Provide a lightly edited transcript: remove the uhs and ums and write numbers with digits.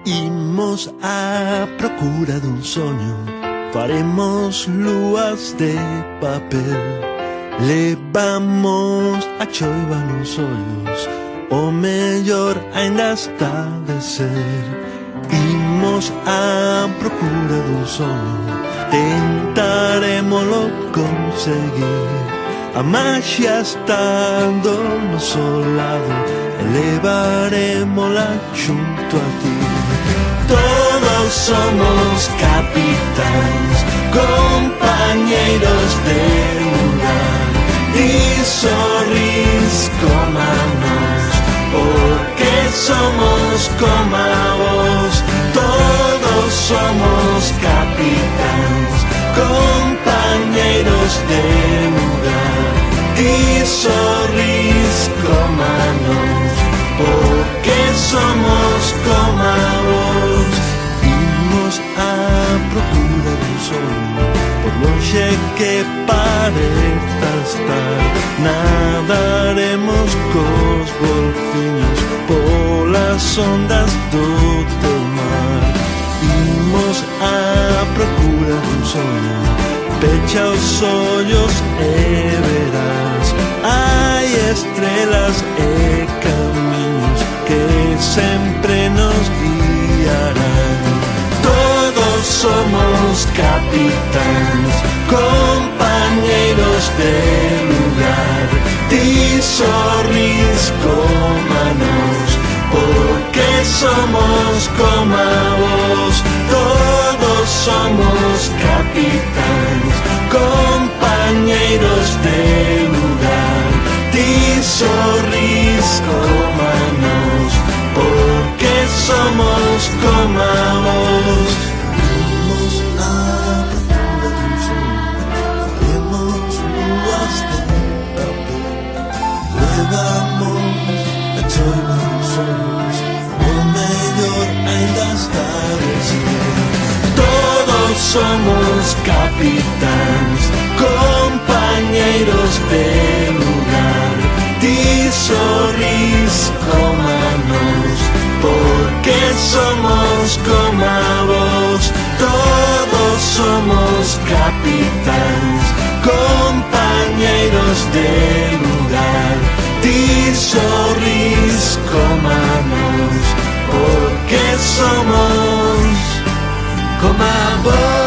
Imos á procura dun soño, faremos lúas de papel, levamos a choiva nos ollos, o mellor aínda está de ser. Imos á procura dun soño, tentaremoslo conseguir. A maxia está do noso lado, elevarémola xunto a ti. Todos somos capitáns, compañeiros de lugar, ti sorrís como a nós, porque somos como a vos. Todos somos capitáns, compañeiros de lugar, ti sorrís como a nós, porque somos como a vos. Imos á procura dun soño, por longe que pareza estar, nadaremos cos golfiños polas ondas do teu mar. Imos á procura dun soño, pecha os ollos e verás, hai estrelas e camiños que sempre nos guiarán. Todos somos capitáns, compañeiros de lugar, ti sorrís como a nós, porque somos como a vos. Todos somos capitáns, compañeiros de lugar, ti sorrís como a nós, porque somos como a vos. Imos á procura dun soño, faremos lúas de papel, levamos a choiva nos ollos, o mellor aínda está de ser. Todos somos capitáns, compañeiros de lugar, ti sorrís como a nós, porque somos como a vos. Todos somos capitáns, compañeiros de lugar, ti sorrís como a nós, porque somos como a vos.